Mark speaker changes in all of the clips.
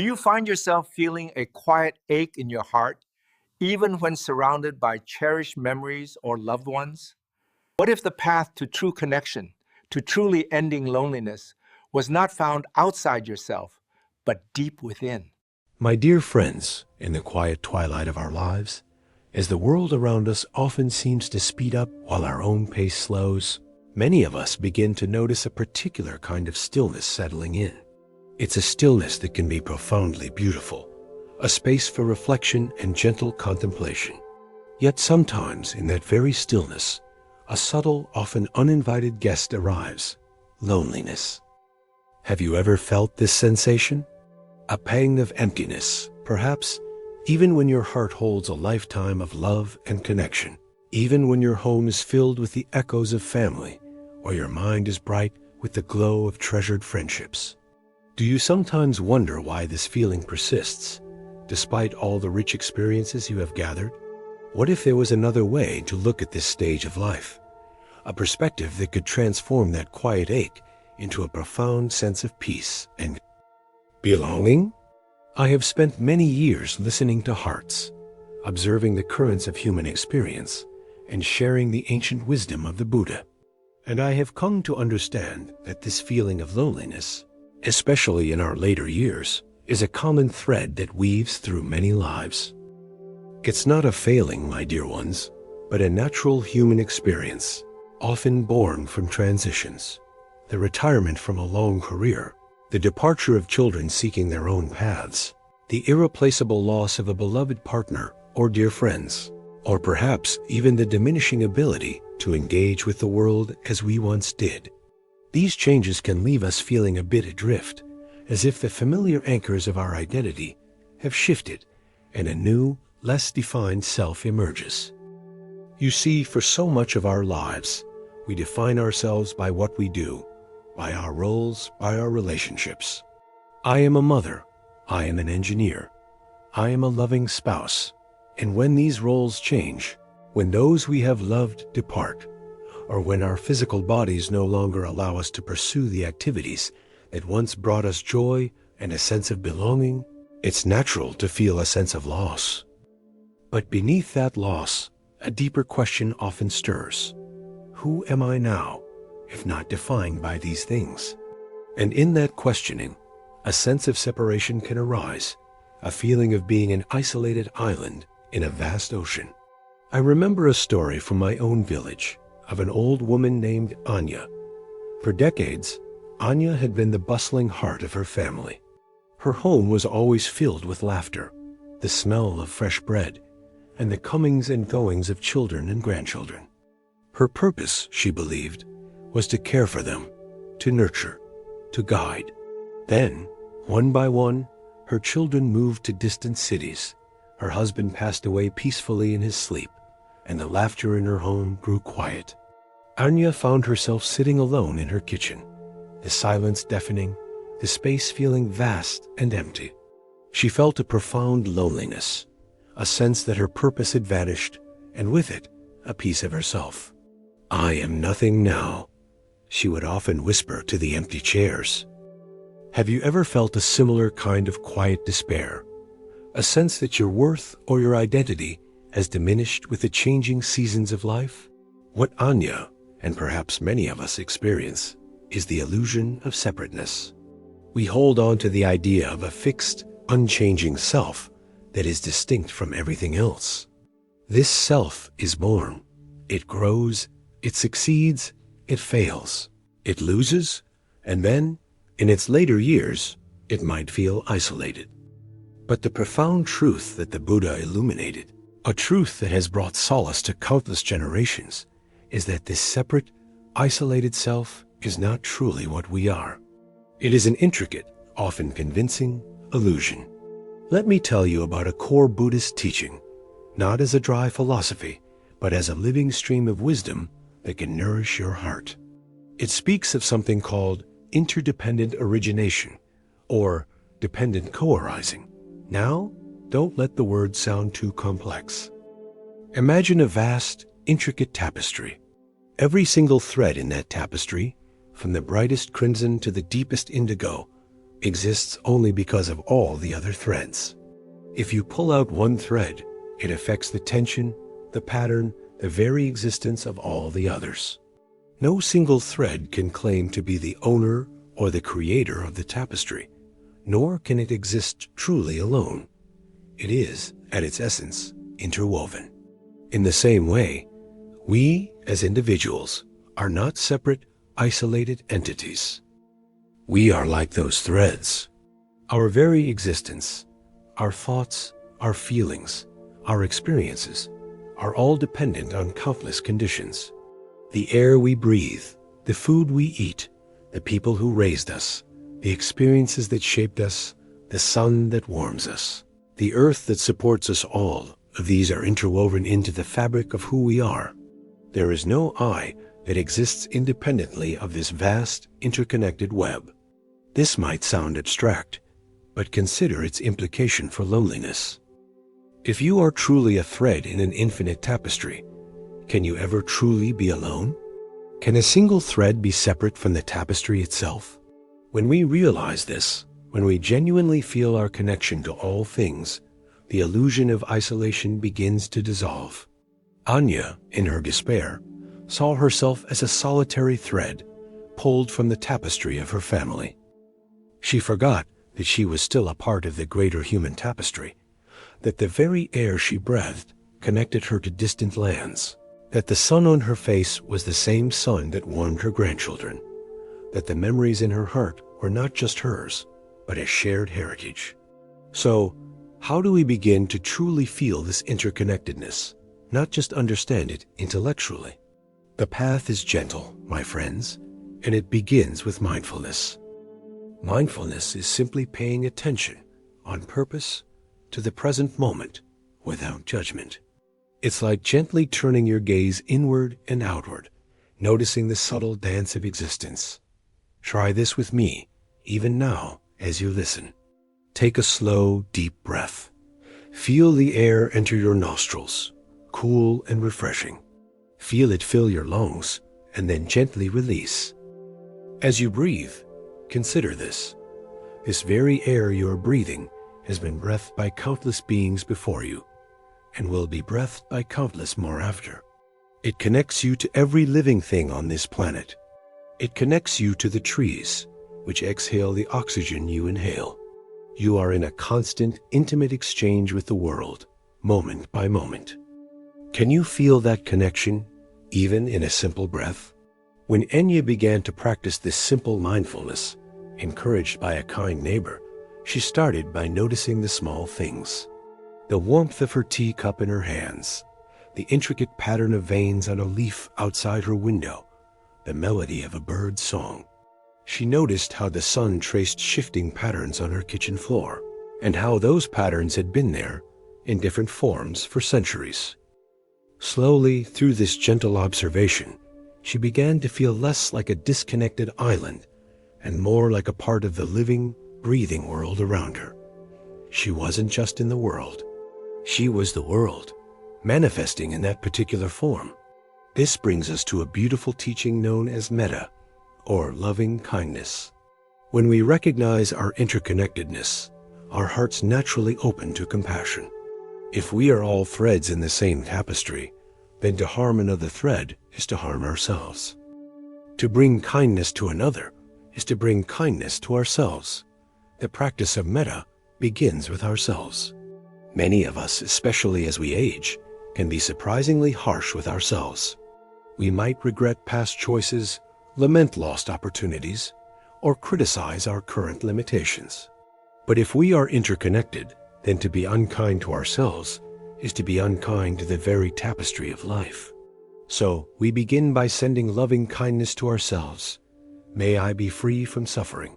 Speaker 1: Do you find yourself feeling a quiet ache in your heart, even when surrounded by cherished memories or loved ones? What if the path to true connection, to truly ending loneliness, was not found outside yourself, but deep within?
Speaker 2: My dear friends, in the quiet twilight of our lives, as the world around us often seems to speed up while our own pace slows, many of us begin to notice a particular kind of stillness settling in. It's a stillness that can be profoundly beautiful, a space for reflection and gentle contemplation. Yet sometimes in that very stillness, a subtle, often uninvited guest arrives: loneliness. Have you ever felt this sensation? A pang of emptiness, perhaps, even when your heart holds a lifetime of love and connection, even when your home is filled with the echoes of family, or your mind is bright with the glow of treasured friendships. Do you sometimes wonder why this feeling persists, despite all the rich experiences you have gathered? What if there was another way to look at this stage of life? A perspective that could transform that quiet ache into a profound sense of peace and belonging? I have spent many years listening to hearts, observing the currents of human experience, and sharing the ancient wisdom of the Buddha. And I have come to understand that this feeling of loneliness, especially in our later years, is a common thread that weaves through many lives. It's not a failing, my dear ones, but a natural human experience, often born from transitions, the retirement from a long career, the departure of children seeking their own paths, the irreplaceable loss of a beloved partner or dear friends, or perhaps even the diminishing ability to engage with the world as we once did. These changes can leave us feeling a bit adrift, as if the familiar anchors of our identity have shifted and a new, less defined self emerges. You see, for so much of our lives, we define ourselves by what we do, by our roles, by our relationships. I am a mother. I am an engineer. I am a loving spouse. And when these roles change, when those we have loved depart, or when our physical bodies no longer allow us to pursue the activities that once brought us joy and a sense of belonging, it's natural to feel a sense of loss. But beneath that loss, a deeper question often stirs. Who am I now, if not defined by these things? And in that questioning, a sense of separation can arise, a feeling of being an isolated island in a vast ocean. I remember a story from my own village of an old woman named Anya. For decades, Anya had been the bustling heart of her family. Her home was always filled with laughter, the smell of fresh bread, and the comings and goings of children and grandchildren. Her purpose, she believed, was to care for them, to nurture, to guide. Then, one by one, her children moved to distant cities. Her husband passed away peacefully in his sleep, and the laughter in her home grew quiet. Anya found herself sitting alone in her kitchen, the silence deafening, the space feeling vast and empty. She felt a profound loneliness, a sense that her purpose had vanished, and with it, a piece of herself. "I am nothing now," she would often whisper to the empty chairs. Have you ever felt a similar kind of quiet despair? A sense that your worth or your identity has diminished with the changing seasons of life? What Anya, and perhaps many of us, experience is the illusion of separateness. We hold on to the idea of a fixed, unchanging self that is distinct from everything else. This self is born. It grows, it succeeds, it fails, it loses, and then, in its later years, it might feel isolated. But the profound truth that the Buddha illuminated, a truth that has brought solace to countless generations, is that this separate, isolated self is not truly what we are. It is an intricate, often convincing, illusion. Let me tell you about a core Buddhist teaching, not as a dry philosophy, but as a living stream of wisdom that can nourish your heart. It speaks of something called interdependent origination, or dependent co-arising. Now, don't let the word sound too complex. Imagine a vast, intricate tapestry. Every single thread in that tapestry, from the brightest crimson to the deepest indigo, exists only because of all the other threads. If you pull out one thread, it affects the tension, the pattern, the very existence of all the others. No single thread can claim to be the owner or the creator of the tapestry, nor can it exist truly alone. It is, at its essence, interwoven. In the same way, we, as individuals, are not separate, isolated entities. We are like those threads. Our very existence, our thoughts, our feelings, our experiences, are all dependent on countless conditions. The air we breathe, the food we eat, the people who raised us, the experiences that shaped us, the sun that warms us, the earth that supports us all, these are interwoven into the fabric of who we are. There is no I that exists independently of this vast, interconnected web. This might sound abstract, but consider its implication for loneliness. If you are truly a thread in an infinite tapestry, can you ever truly be alone? Can a single thread be separate from the tapestry itself? When we realize this, when we genuinely feel our connection to all things, the illusion of isolation begins to dissolve. Anya, in her despair, saw herself as a solitary thread pulled from the tapestry of her family. She forgot that she was still a part of the greater human tapestry, that the very air she breathed connected her to distant lands, that the sun on her face was the same sun that warmed her grandchildren, that the memories in her heart were not just hers, but a shared heritage. So, how do we begin to truly feel this interconnectedness, not just understand it intellectually? The path is gentle, my friends, and it begins with mindfulness. Mindfulness is simply paying attention, on purpose, to the present moment, without judgment. It's like gently turning your gaze inward and outward, noticing the subtle dance of existence. Try this with me, even now, as you listen. Take a slow, deep breath. Feel the air enter your nostrils, cool and refreshing. Feel it fill your lungs, and then gently release. As you breathe, consider this. This very air you are breathing has been breathed by countless beings before you, and will be breathed by countless more after. It connects you to every living thing on this planet. It connects you to the trees, which exhale the oxygen you inhale. You are in a constant, intimate exchange with the world, moment by moment. Can you feel that connection, even in a simple breath? When Enya began to practice this simple mindfulness, encouraged by a kind neighbor, she started by noticing the small things. The warmth of her teacup in her hands, the intricate pattern of veins on a leaf outside her window, the melody of a bird's song. She noticed how the sun traced shifting patterns on her kitchen floor, and how those patterns had been there, in different forms, for centuries. Slowly, through this gentle observation, she began to feel less like a disconnected island, and more like a part of the living, breathing world around her. She wasn't just in the world. She was the world, manifesting in that particular form. This brings us to a beautiful teaching known as metta, or loving kindness. When we recognize our interconnectedness, our hearts naturally open to compassion. If we are all threads in the same tapestry, then to harm another thread is to harm ourselves. To bring kindness to another is to bring kindness to ourselves. The practice of metta begins with ourselves. Many of us, especially as we age, can be surprisingly harsh with ourselves. We might regret past choices, lament lost opportunities, or criticize our current limitations. But if we are interconnected, then to be unkind to ourselves is to be unkind to the very tapestry of life. So we begin by sending loving kindness to ourselves. May I be free from suffering.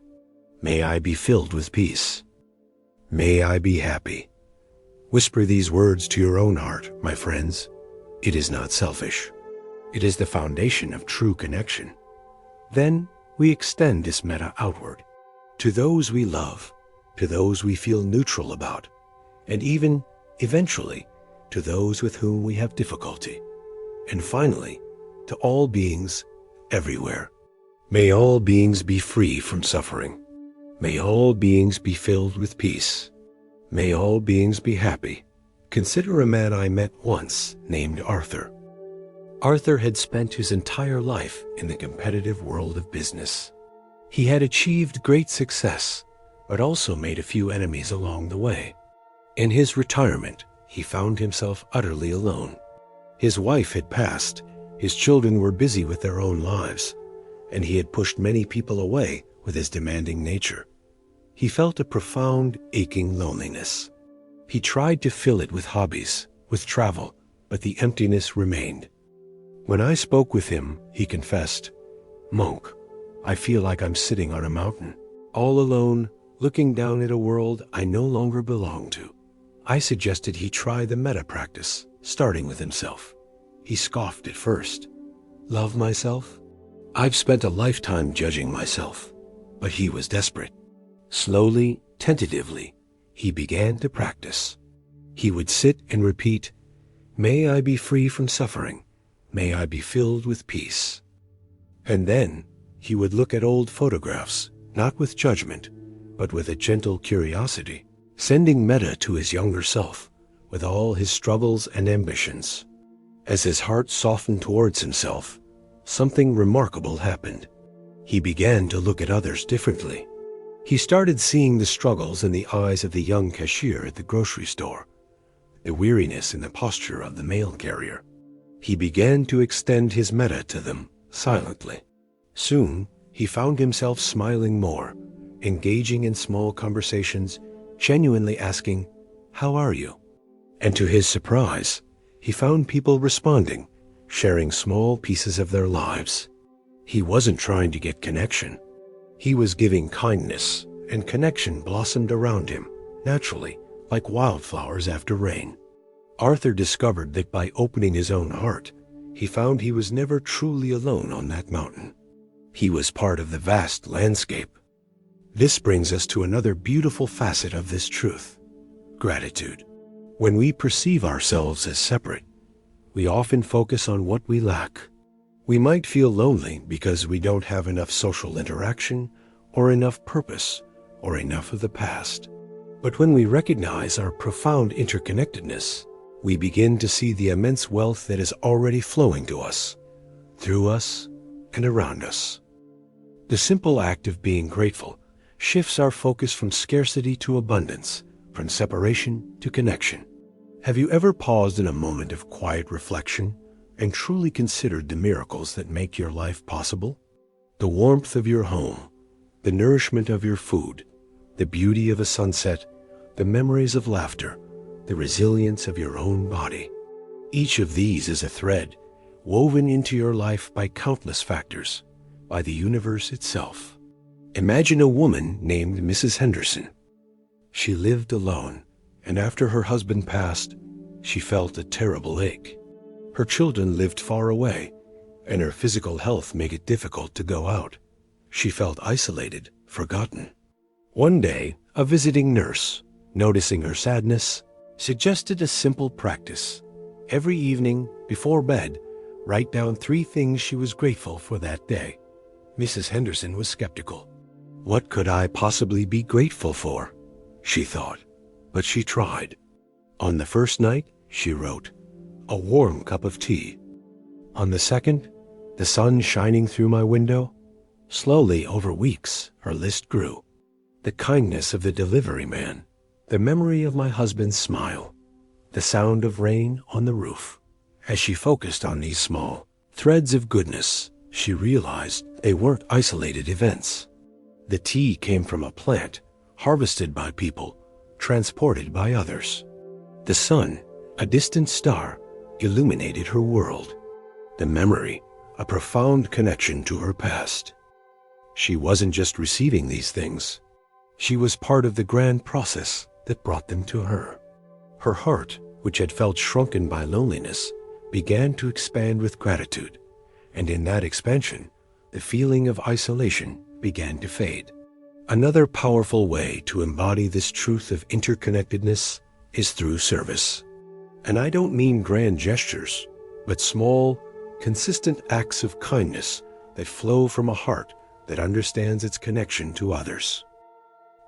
Speaker 2: May I be filled with peace. May I be happy. Whisper these words to your own heart, my friends. It is not selfish. It is the foundation of true connection. Then we extend this metta outward, to those we love, to those we feel neutral about, and even, eventually, to those with whom we have difficulty. And finally, to all beings everywhere. May all beings be free from suffering. May all beings be filled with peace. May all beings be happy. Consider a man I met once named Arthur. Arthur had spent his entire life in the competitive world of business. He had achieved great success, but also made a few enemies along the way. In his retirement, he found himself utterly alone. His wife had passed, his children were busy with their own lives, and he had pushed many people away with his demanding nature. He felt a profound, aching loneliness. He tried to fill it with hobbies, with travel, but the emptiness remained. When I spoke with him, he confessed, "Monk, I feel like I'm sitting on a mountain, all alone, looking down at a world I no longer belong to." I suggested he try the metta practice, starting with himself. He scoffed at first. Love myself? I've spent a lifetime judging myself. But he was desperate. Slowly, tentatively, he began to practice. He would sit and repeat, "May I be free from suffering. May I be filled with peace." And then he would look at old photographs, not with judgment, but with a gentle curiosity, sending metta to his younger self, with all his struggles and ambitions. As his heart softened towards himself, something remarkable happened. He began to look at others differently. He started seeing the struggles in the eyes of the young cashier at the grocery store, the weariness in the posture of the mail carrier. He began to extend his metta to them silently. Soon, he found himself smiling more, engaging in small conversations, genuinely asking, "How are you?" And to his surprise, he found people responding, sharing small pieces of their lives. He wasn't trying to get connection. He was giving kindness, and connection blossomed around him, naturally, like wildflowers after rain. Arthur discovered that by opening his own heart, he found he was never truly alone on that mountain. He was part of the vast landscape. This brings us to another beautiful facet of this truth: gratitude. When we perceive ourselves as separate, we often focus on what we lack. We might feel lonely because we don't have enough social interaction, or enough purpose, or enough of the past. But when we recognize our profound interconnectedness, we begin to see the immense wealth that is already flowing to us, through us, and around us. The simple act of being grateful shifts our focus from scarcity to abundance, from separation to connection. Have you ever paused in a moment of quiet reflection and truly considered the miracles that make your life possible? The warmth of your home, the nourishment of your food, the beauty of a sunset, the memories of laughter, the resilience of your own body. Each of these is a thread woven into your life by countless factors, by the universe itself. Imagine a woman named Mrs. Henderson. She lived alone, and after her husband passed, she felt a terrible ache. Her children lived far away, and her physical health made it difficult to go out. She felt isolated, forgotten. One day, a visiting nurse, noticing her sadness, suggested a simple practice. Every evening, before bed, write down 3 things she was grateful for that day. Mrs. Henderson was skeptical. What could I possibly be grateful for? She thought, but she tried. On the first night, she wrote, a warm cup of tea. On the second, the sun shining through my window. Slowly, over weeks, her list grew. The kindness of the delivery man, the memory of my husband's smile, the sound of rain on the roof. As she focused on these small threads of goodness, she realized they weren't isolated events. The tea came from a plant, harvested by people, transported by others. The sun, a distant star, illuminated her world. The memory, a profound connection to her past. She wasn't just receiving these things. She was part of the grand process that brought them to her. Her heart, which had felt shrunken by loneliness, began to expand with gratitude, and in that expansion, the feeling of isolation began to fade. Another powerful way to embody this truth of interconnectedness is through service. And I don't mean grand gestures, but small, consistent acts of kindness that flow from a heart that understands its connection to others.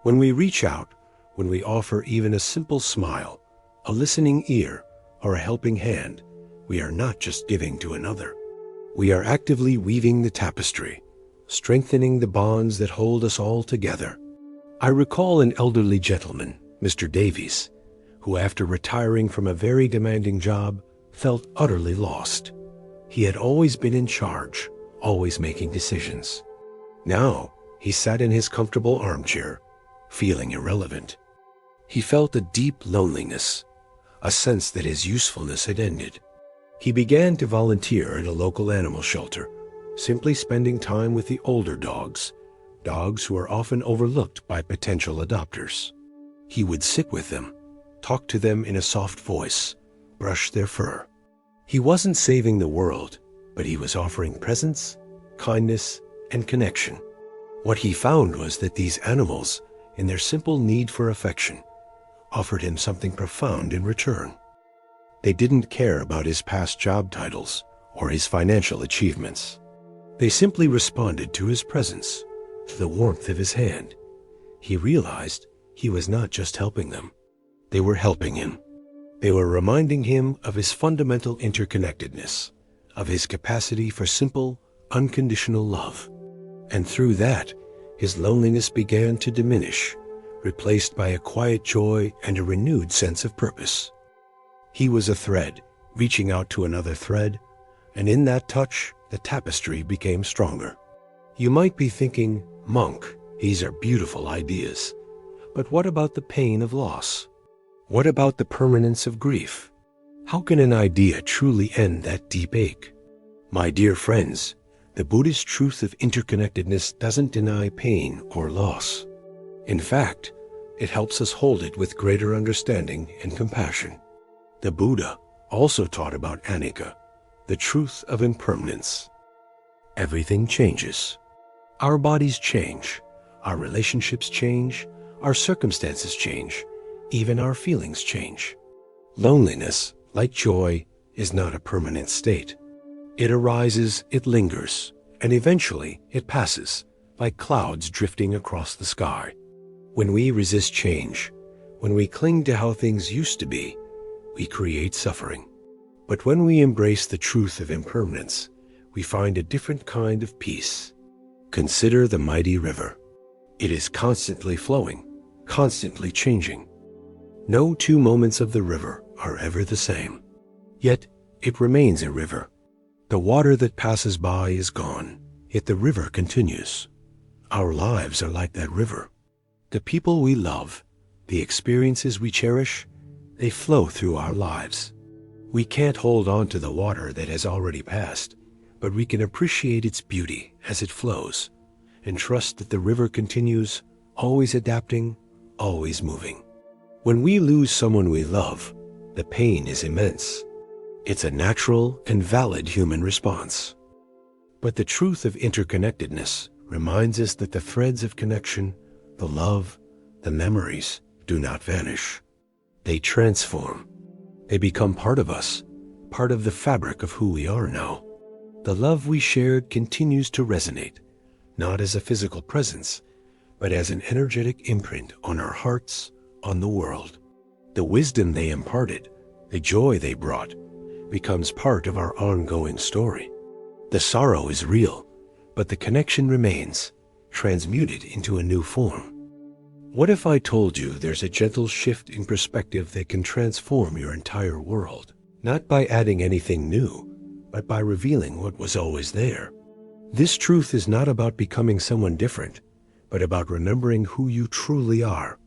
Speaker 2: When we reach out, when we offer even a simple smile, a listening ear, or a helping hand, we are not just giving to another. We are actively weaving the tapestry, strengthening the bonds that hold us all together. I recall an elderly gentleman, Mr. Davies, who after retiring from a very demanding job felt utterly lost. He had always been in charge, always making decisions. Now he sat in his comfortable armchair, feeling irrelevant. He felt a deep loneliness, a sense that his usefulness had ended. He began to volunteer at a local animal shelter, simply spending time with the older dogs who are often overlooked by potential adopters. He would sit with them, talk to them in a soft voice, brush their fur. He wasn't saving the world, but he was offering presence, kindness, and connection. What he found was that these animals, in their simple need for affection, offered him something profound in return. They didn't care about his past job titles or his financial achievements. They simply responded to his presence, to the warmth of his hand. He realized he was not just helping them. They were helping him. They were reminding him of his fundamental interconnectedness, of his capacity for simple, unconditional love. And through that, his loneliness began to diminish, replaced by a quiet joy and a renewed sense of purpose. He was a thread, reaching out to another thread, and in that touch, the tapestry became stronger. You might be thinking, "Monk, these are beautiful ideas. But what about the pain of loss? What about the permanence of grief? How can an idea truly end that deep ache?" My dear friends, the Buddhist truth of interconnectedness doesn't deny pain or loss. In fact, it helps us hold it with greater understanding and compassion. The Buddha also taught about anicca, the truth of impermanence. Everything changes. Our bodies change, our relationships change, our circumstances change, even our feelings change. Loneliness, like joy, is not a permanent state. It arises, it lingers, and eventually it passes, like clouds drifting across the sky. When we resist change, when we cling to how things used to be, we create suffering. But when we embrace the truth of impermanence, we find a different kind of peace. Consider the mighty river. It is constantly flowing, constantly changing. No two moments of the river are ever the same. Yet it remains a river. The water that passes by is gone, yet the river continues. Our lives are like that river. The people we love, the experiences we cherish, they flow through our lives. We can't hold on to the water that has already passed, but we can appreciate its beauty as it flows and trust that the river continues, always adapting, always moving. When we lose someone we love, the pain is immense. It's a natural and valid human response. But the truth of interconnectedness reminds us that the threads of connection, the love, the memories, do not vanish. They transform. They become part of us, part of the fabric of who we are now. The love we shared continues to resonate, not as a physical presence, but as an energetic imprint on our hearts, on the world. The wisdom they imparted, the joy they brought, becomes part of our ongoing story. The sorrow is real, but the connection remains, transmuted into a new form. What if I told you there's a gentle shift in perspective that can transform your entire world? Not by adding anything new, but by revealing what was always there. This truth is not about becoming someone different, but about remembering who you truly are,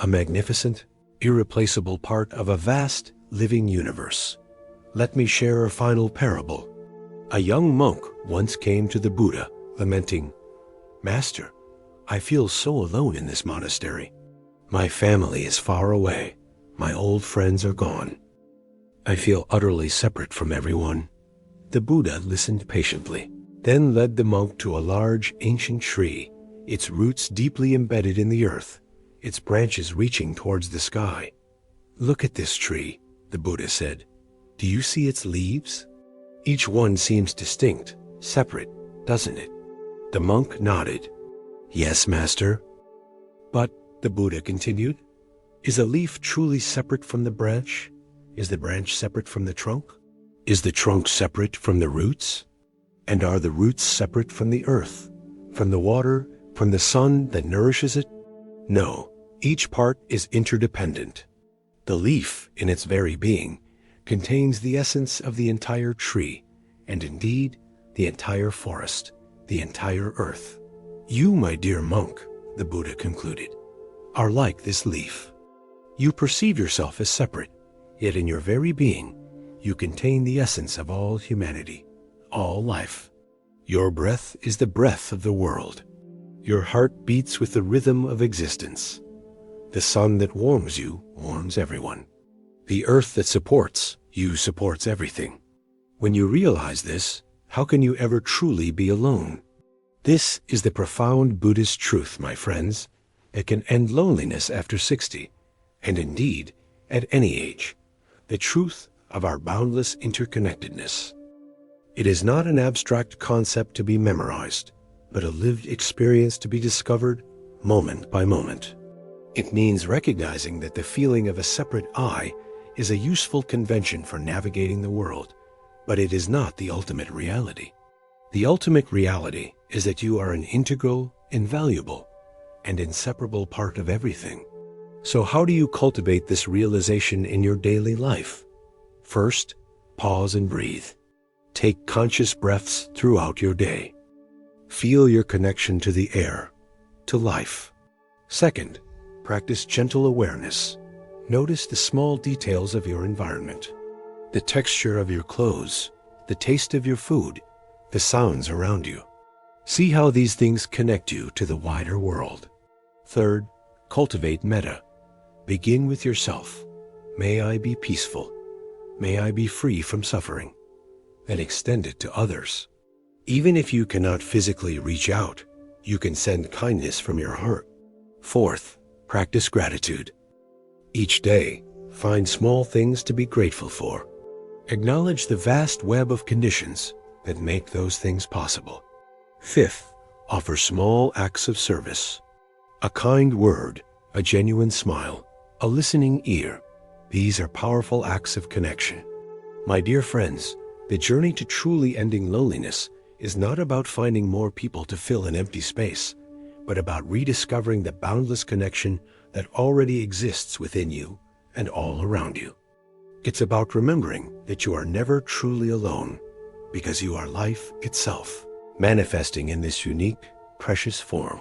Speaker 2: a magnificent, irreplaceable part of a vast, living universe. Let me share a final parable. A young monk once came to the Buddha, lamenting, "Master, I feel so alone in this monastery. My family is far away. My old friends are gone. I feel utterly separate from everyone." The Buddha listened patiently, then led the monk to a large ancient tree, its roots deeply embedded in the earth, its branches reaching towards the sky. "Look at this tree," the Buddha said. "Do you see its leaves? Each one seems distinct, separate, doesn't it?" The monk nodded. "Yes, master." "But The Buddha continued, is a leaf truly separate from the branch? Is the branch separate from the trunk? Is the trunk separate from the roots? And are the roots separate from the earth, from the water, from the sun that nourishes it? No, each part is interdependent. The leaf, in its very being, contains the essence of the entire tree, and indeed, the entire forest, the entire earth. You, my dear monk, the Buddha concluded, are like this leaf. You perceive yourself as separate, yet in your very being, you contain the essence of all humanity, all life. Your breath is the breath of the world. Your heart beats with the rhythm of existence. The sun that warms you warms everyone. The earth that supports you supports everything. When you realize this, how can you ever truly be alone? This is the profound Buddhist truth, my friends. It can end loneliness after 60, and indeed, at any age. The truth of our boundless interconnectedness. It is not an abstract concept to be memorized, but a lived experience to be discovered moment by moment. It means recognizing that the feeling of a separate I is a useful convention for navigating the world, but it is not the ultimate reality. The ultimate reality is that you are an integral, invaluable, and inseparable part of everything. So how do you cultivate this realization in your daily life? First, pause and breathe. Take conscious breaths throughout your day. Feel your connection to the air, to life. Second, practice gentle awareness. Notice the small details of your environment, the texture of your clothes, the taste of your food, the sounds around you. See how these things connect you to the wider world. Third, cultivate metta. Begin with yourself. May I be peaceful. May I be free from suffering. Then extend it to others. Even if you cannot physically reach out, you can send kindness from your heart. Fourth, practice gratitude. Each day, find small things to be grateful for. Acknowledge the vast web of conditions that make those things possible. Fifth, offer small acts of service. A kind word, a genuine smile, a listening ear. These are powerful acts of connection. My dear friends, the journey to truly ending loneliness is not about finding more people to fill an empty space, but about rediscovering the boundless connection that already exists within you and all around you. It's about remembering that you are never truly alone, because you are life itself, manifesting in this unique, precious form.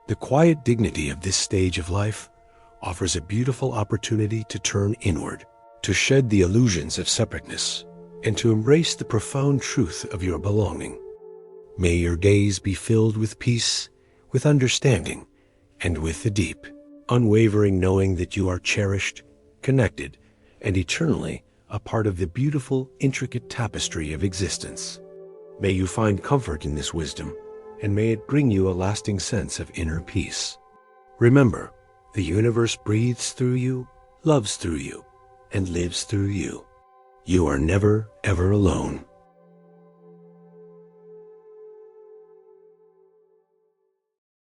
Speaker 2: The quiet dignity of this stage of life offers a beautiful opportunity to turn inward, to shed the illusions of separateness, and to embrace the profound truth of your belonging. May your days be filled with peace, with understanding, and with the deep, unwavering knowing that you are cherished, connected, and eternally a part of the beautiful, intricate tapestry of existence. May you find comfort in this wisdom, and may it bring you a lasting sense of inner peace. Remember, the universe breathes through you, loves through you, and lives through you. You are never, ever alone.